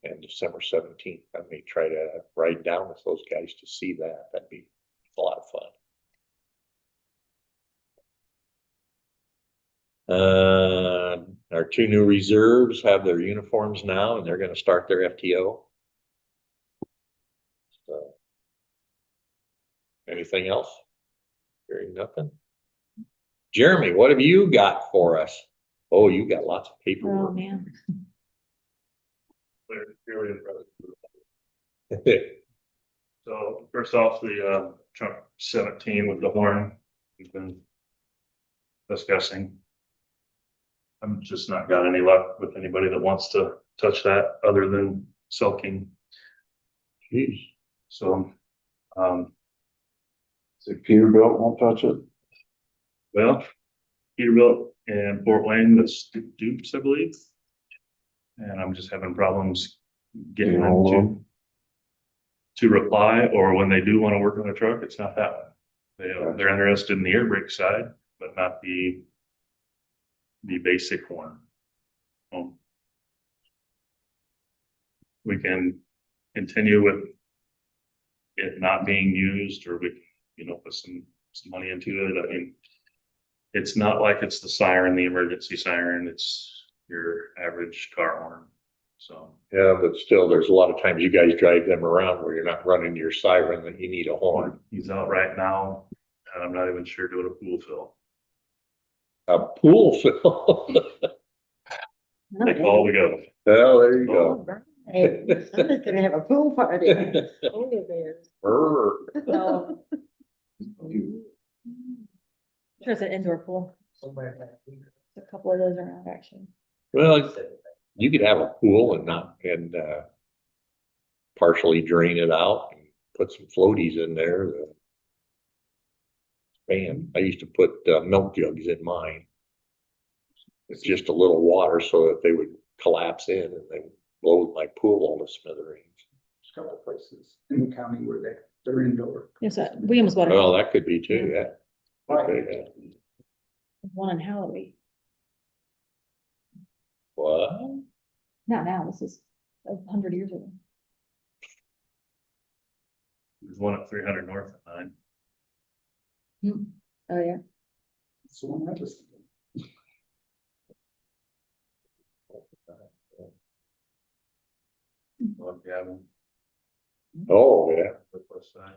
And December 17th, I may try to ride down with those guys to see that. That'd be a lot of fun. Our two new reserves have their uniforms now and they're going to start their FTO. So, anything else? Hearing nothing. Jeremy, what have you got for us? Oh, you got lots of Oh, paperwork. man. So first off, the truck 17 with the horn, we've been discussing. I'm just not got any luck with anybody that wants to touch that other than Selking. Jeez. So, So Peterbilt won't touch it? well, Peterbilt and Fort Wayne, that's Dupes, I believe. And I'm just having problems getting Getting them hold of them? to reply, or when they do want to work on the truck, it's not that one. They're interested in the air brake side, but not the basic one. We can continue with it not being used, or we, put some money into it. I mean, it's not like it's the siren, the emergency siren, it's your average car horn. So, Yeah, but still, there's a lot of times you guys drive them around where you're not running your siren and you need a horn. he's out right now, and I'm not even sure doing a pool fill. A pool fill. They call, we go. Well, there you go. Hey, somebody's gonna have a pool party. Brr. No. Sure, it's an indoor pool. A couple of those around, actually. Well, you could have a pool and partially drain it out and put some floaties in there. Man, I used to put milk jugs in mine. It's just a little water so that they would collapse in and they would blow my pool all to smithereens. There's a couple of places in the county where they're indoor. Yes, we almost bought Well, that could be too, yeah. Right. one in Halloween. What? Not now, this is 100 years ago. There's one at 300 north at 9. Oh, yeah. So one I was thinking. Log cabin, Oh, yeah. northwest side.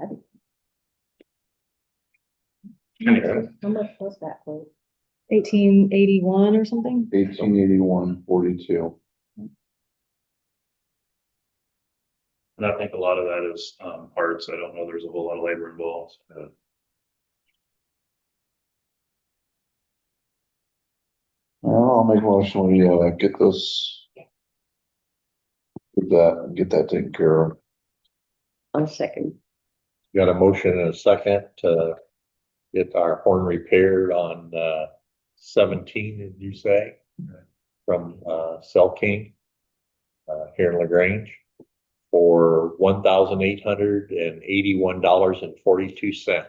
Okay. How much was that quote? 1881 or something? 1881.42. And I think a lot of that is parts. I don't know there's a whole lot of labor involved. Well, I'll make a motion, we, get this. Get that taken care of. On second. Got a motion and a second to get our horn repaired on 17, did you say? From Cell King here in LaGrange for $1,881.42.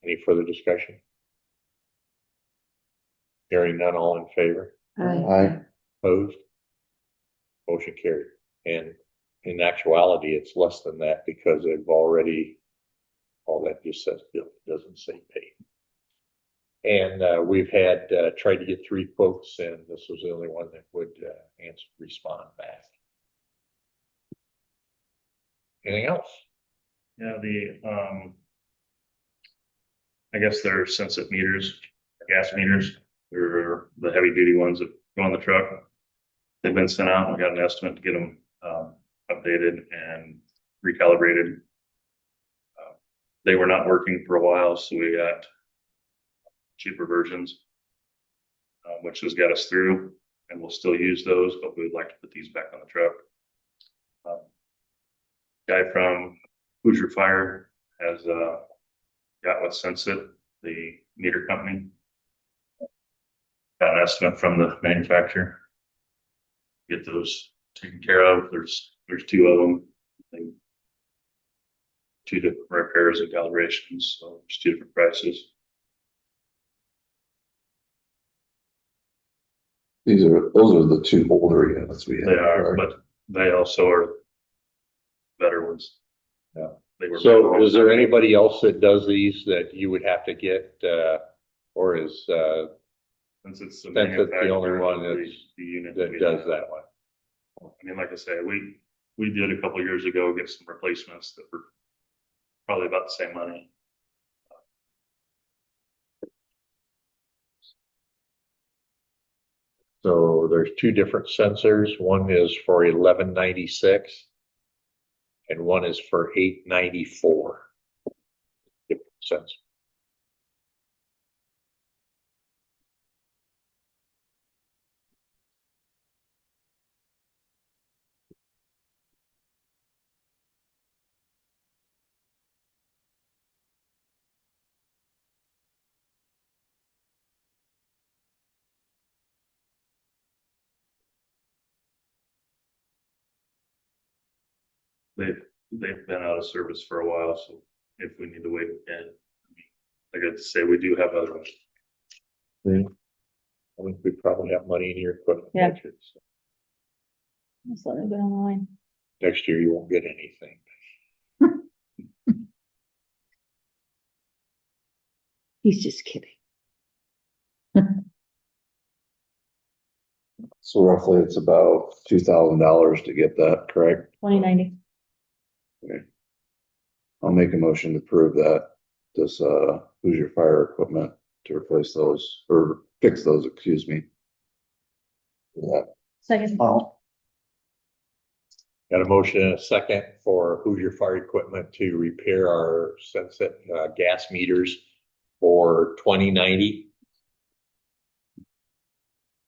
Any further discussion? Hearing none, all in favor? Aye. Opposed? Motion carried. And in actuality, it's less than that because they've already, all that just says bill, doesn't say paid. And we've had tried to get 3 quotes, and this was the only one that would respond back. Anything else? Yeah, I guess they're sensitive meters, gas meters, they're the heavy duty ones that go on the truck. They've been sent out, we got an estimate to get them updated and recalibrated. They were not working for a while, so we got cheaper versions, which has got us through, and we'll still use those, but we'd like to put these back on the truck. Guy from Hoosier Fire has got with Sensit, the meter company. Got an estimate from the manufacturer. Get those taken care of. There's 2 of them. 2 different repairs and calibrations, so there's 2 different prices. Those are the 2 older units we have. They are, correct? but they also are better ones. Yeah. They were. So is there anybody else that does these that you would have to get, or is Since it's Sensit the only one the unit that we does have. that one? I mean, like I say, we did a couple of years ago get some replacements that were probably about the same money. So there's 2 different sensors. One is for 1196 and one is for 894. Different sensor. They've been out of service for a while, so if we need to wait again, I got to say, we do have other ones. I think we probably have money in your equipment Yeah. budget. So Just let it go on the line. next year you won't get anything. He's just kidding. So roughly it's about $2,000 to get that, correct? 2090. I'll make a motion to prove that this, Hoosier Fire equipment to replace those, or fix those, excuse me. Yeah. Second. Oh. Got a motion and a second for Hoosier Fire Equipment to repair our Sensit gas meters for 2090.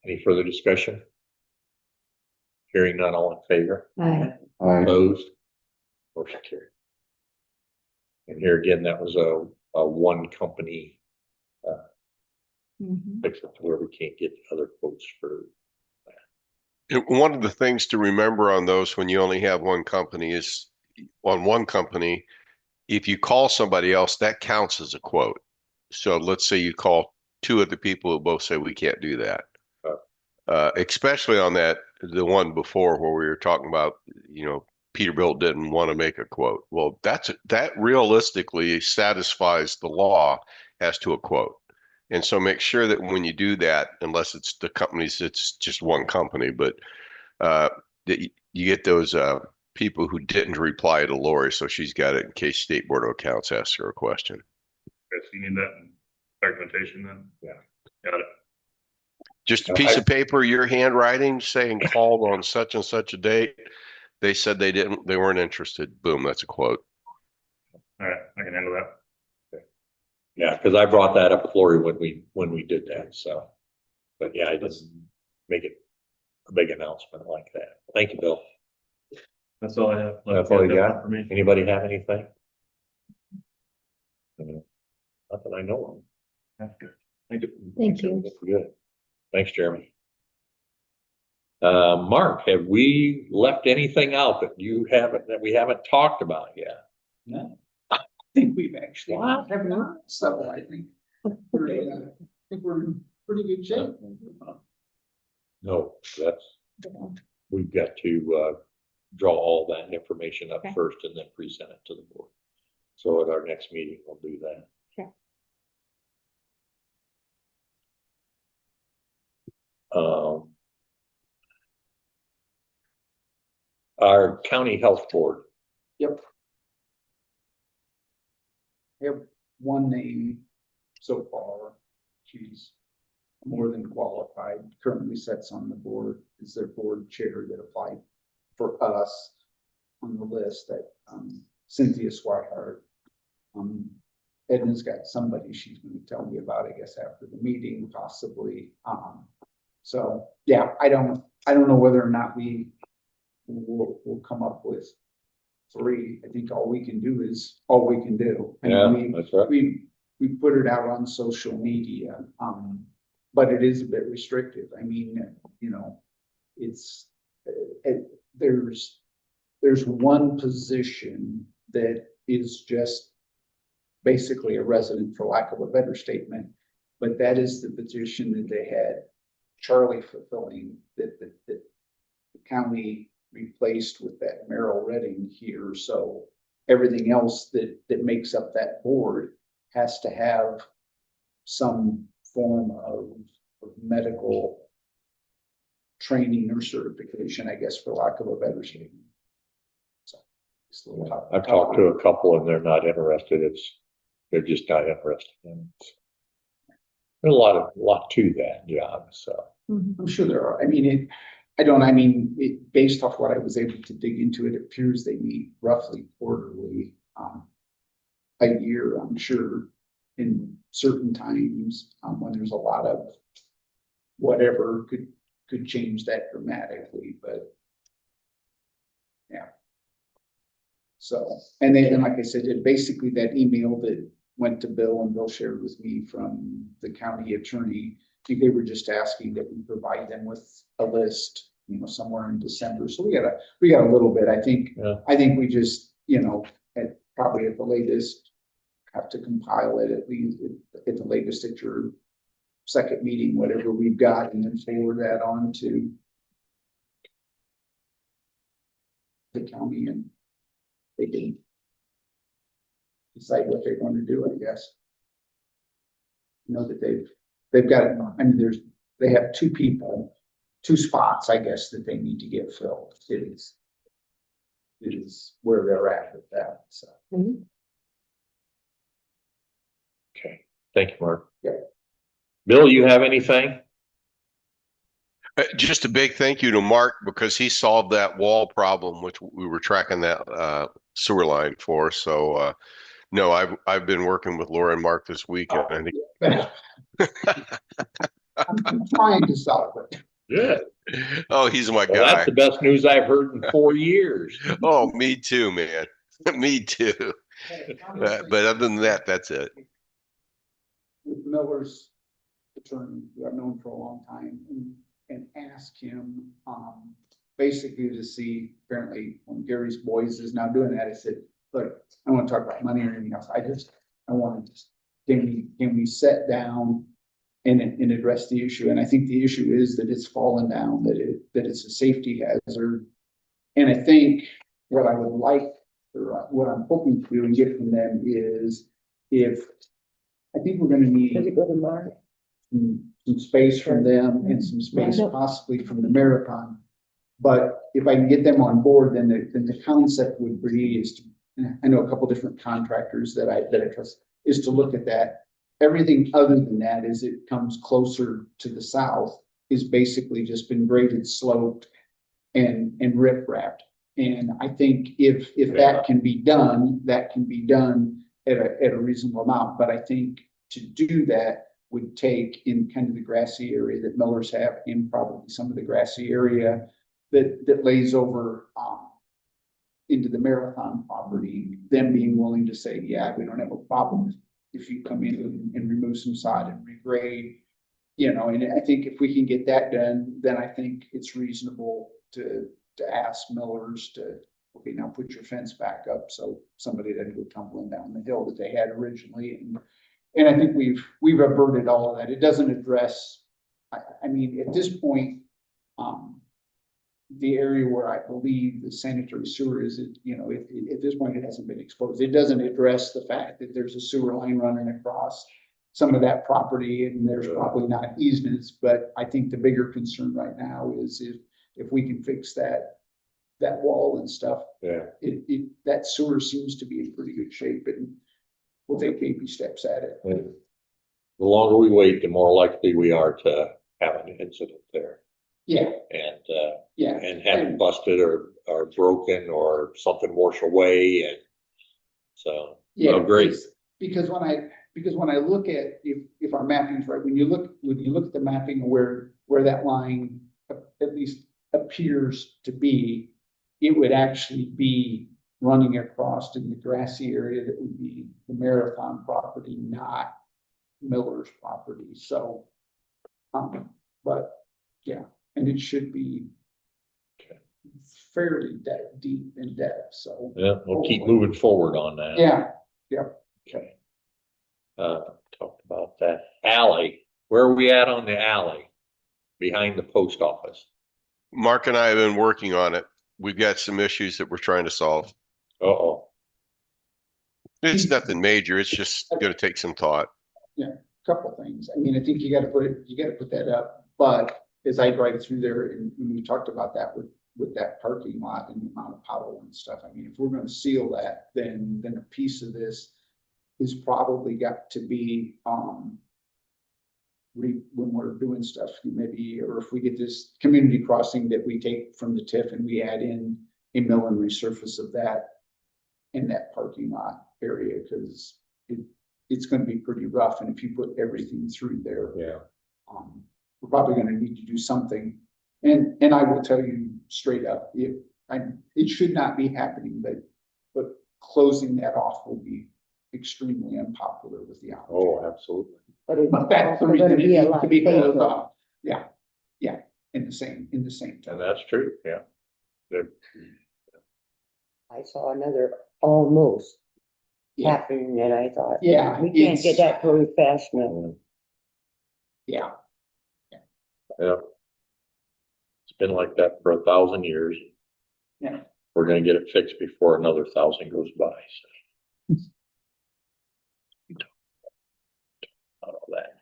Any further discussion? Hearing none, all in favor? Aye. Opposed? Motion carried. And here again, that was a one company Mhm. fix it to where we can't get other quotes for. And one of the things to remember on those when you only have one company is on one company, if you call somebody else, that counts as a quote. So let's say you call 2 of the people who both say we can't do that. Especially on the one before where we were talking about, Peterbilt didn't want to make a quote. Well, that realistically satisfies the law as to a quote. And so make sure that when you do that, unless it's the companies, it's just one company, but that you get those people who didn't reply to Lori, so she's got it in case State Board of Accounts asks her a question. Guess you need that documentation then? Yeah. Got it. Just a piece of paper, your handwriting saying called on such and such a date. They said they weren't interested. Boom, that's a quote. All right, I can handle that. Yeah, because I brought that up with Lori when we did that, so. But yeah, I didn't make it a big announcement like that. Thank you, Bill. That's all I have. That's all you got? For me. Anybody have anything? Nothing I know of. That's good. Thank you. Thank you. Good. Thanks, Jeremy. Mark, have we left anything out that we haven't talked about yet? No. I think we've actually. So I think we're in pretty good shape. No, we've got to draw all that information up Okay. first and then present it to the board. So at our next meeting, we'll do that. Okay. Our county health board, Yep. I have one name so far. She's more than qualified, currently sits on the board, is their board chair that applied for us on the list, that Cynthia Swihart. Edna's got somebody she's gonna tell me about, I guess, after the meeting, possibly. So, yeah, I don't know whether or not we'll come up with three. I think all we can do is all we can do. I mean, yeah, that's right. we put it out on social media, but it is a bit restrictive. I mean, you know, it's, there's one position that is just basically a resident, for lack of a better statement, but that is the position that they had Charlie fulfilling, that the county replaced with that Merrill Redding here. So everything else that makes up that board has to have some form of medical training or certification, I guess, for lack of a better statement. So it's a little tough. I've talked to a couple and they're not interested. They're just not interested. There's a lot to that job, so. I'm sure there are. I mean, based off what I was able to dig into, it appears they meet roughly quarterly, a year, I'm sure, in certain times, when there's a lot of whatever could change that dramatically, but yeah. So, and then, like I said, basically that email that went to Bill and Bill shared with me from the county attorney, I think they were just asking that we provide them with a list, you know, somewhere in December. So we got a little bit. I think we just, you know, probably at the latest have to compile it at least at the latest at your second meeting, whatever we've got, and then forward that on to the county, and they can decide what they want to do, I guess. You know that they've got, I mean, they have two spots, I guess, that they need to get filled. It is where they're at with that, so. Okay, thank you, Mark. Yeah. Bill, you have anything? Just a big thank you to Mark, because he solved that wall problem, which we were tracking that sewer line for. So no, I've been working with Laura and Mark this week, and I think I'm trying to solve it. Good. oh, he's my Well, guy. that's the best news I've heard in 4 years. Oh, me too, man. Me too. But other than that, that's it. With Miller's attorney, who I've known for a long time, and ask him, basically to see, apparently when Gary's Boys is now doing that, I said, look, I don't want to talk about money or anything else. I want to, can we sit down and address the issue? And I think the issue is that it's fallen down, that it's a safety hazard. And I think what I would like, or what I'm hoping to do and get from them is, I think we're gonna need Does it go to Mark? some space from them and some space possibly from the marathon. But if I can get them on board, then the concept would be is to, I know a couple different contractors that I trust, is to look at that. Everything other than that, as it comes closer to the south, is basically just been graded, sloped, and rip wrapped. And I think if that can be done, that can be done at a reasonable amount. But I think to do that would take in kind of the grassy area that Millers have, in probably some of the grassy area that lays over into the marathon property, them being willing to say, yeah, we don't have a problem if you come in and remove some sod and regrade, you know. And I think if we can get that done, then I think it's reasonable to ask Millers to, okay, now put your fence back up so somebody doesn't go tumbling down the hill that they had originally. And I think we've averted all of that. It doesn't address, I mean, at this point, the area where I believe the sanitary sewer is, you know, at this point, it hasn't been exposed. It doesn't address the fact that there's a sewer line running across some of that property, and there's probably not easements, but I think the bigger concern right now is if we can fix that wall and stuff, Yeah. that sewer seems to be in pretty good shape, and we'll take baby steps at it. The longer we wait, the more likely we are to have an incident there Yeah, and yeah. have it busted or broken or something wash away, and so. Yeah, Oh, great. Because when I look at, if our mapping is right, when you look at the mapping of where that line at least appears to be, it would actually be running across in the grassy area that would be the Marathon property, not Miller's property, so. But, yeah, and it should be fairly deep in depth, so. Yeah, we'll keep moving forward on that. Yeah, Okay. Talked about that alley. Where are we at on the alley? Behind the post office? Mark and I have been working on it. We've got some issues that we're trying to solve. Uh-oh. It's nothing major. It's just gonna take some thought. couple things. I mean, I think you gotta put that up, but as I drive through there and we talked about that with that parking lot and the amount of power and stuff, I mean, if we're gonna seal that, then a piece of this is probably got to be, when we're doing stuff, maybe, or if we get this community crossing that we take from the TIF and we add in a mill and resurface of that in that parking lot area, because it's gonna be pretty rough, and if you put everything through there, Yeah. we're probably gonna need to do something. And I will tell you straight up, it should not be happening, but closing that off will be extremely unpopular with the operator. Oh, absolutely. But it's But that's the also reason gonna it be a needs lot to be closed safer. off. Yeah, in the same And time. that's true, yeah. They're- I saw another almost Yeah, happening and I thought, yeah. we can't get it's- that very fast now. Yeah, Yeah. It's been like that for 1,000 years. Yeah. We're gonna get it fixed before another 1,000 goes by, so. Not all that.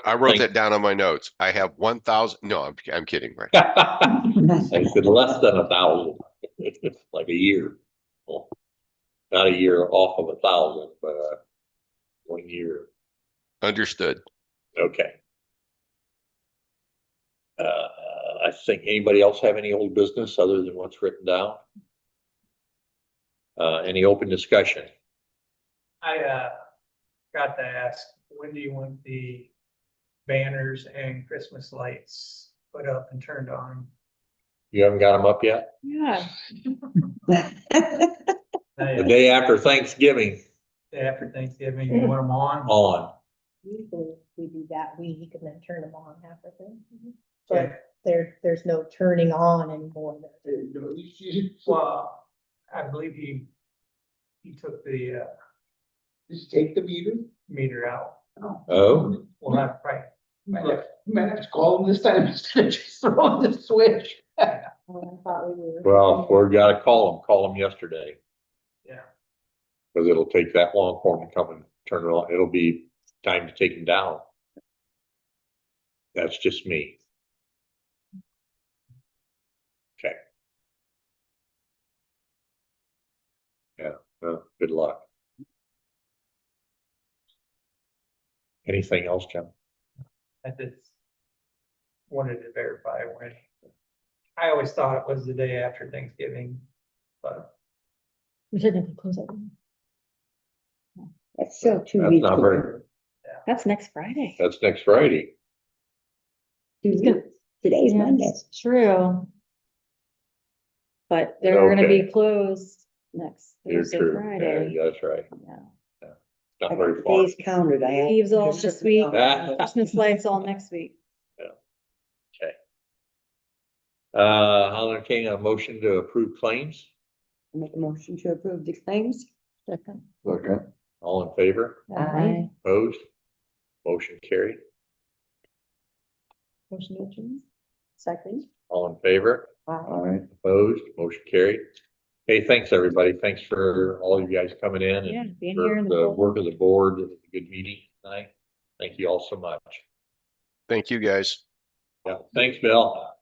I wrote Thank- that down on my notes. I have 1,000. No, I'm kidding, right? I said less than 1,000, like a year. Well, not a year off of 1,000, but 1 year. Understood. Okay. I think anybody else have any old business other than what's written down? Any open discussion? I got to ask, when do you want the banners and Christmas lights put up and turned on? You haven't got them up yet? Yeah. The day after Thanksgiving After Thanksgiving, you want them on? on. Usually we do that week and then turn them on after Thanksgiving. Okay. But there's no turning on anymore. Well, I believe he took the just take the meter. meter out. Oh, We'll have, right, Might have to call them this time instead of just throwing the switch. well, we've got to call them yesterday, yeah. because it'll take that long for them to come and turn it on. It'll be time to take them down. That's just me. Okay. Yeah, well, good luck. Anything else, Jim? I just wanted to verify when. I always thought it was the day after Thanksgiving, but We technically close that. That's still 2 That's weeks. not away. very, That's next Friday. that's next Friday. 2 weeks. Today's Yeah, Monday. it's true. But they're gonna be Okay. closed next You're Thursday, true. Friday. Yeah, that's right. Yeah. Not I very got far. days counted. I had. Leaves all just this looked week. down. Christmas lights all next week. Okay. I'll entertain a motion to approve claims. Make a motion to approve the claims. Okay. All in favor? Aye. Opposed? Motion carried. Motion to adjourn. Second. All in favor? All right. Opposed? Motion carried. Hey, thanks, everybody. Thanks for all you guys coming in Yeah, and being here for in the the cold. work of the board. It was a good meeting. Aye. Thank you all so much. Thank you, guys. Yeah, thanks, Bill.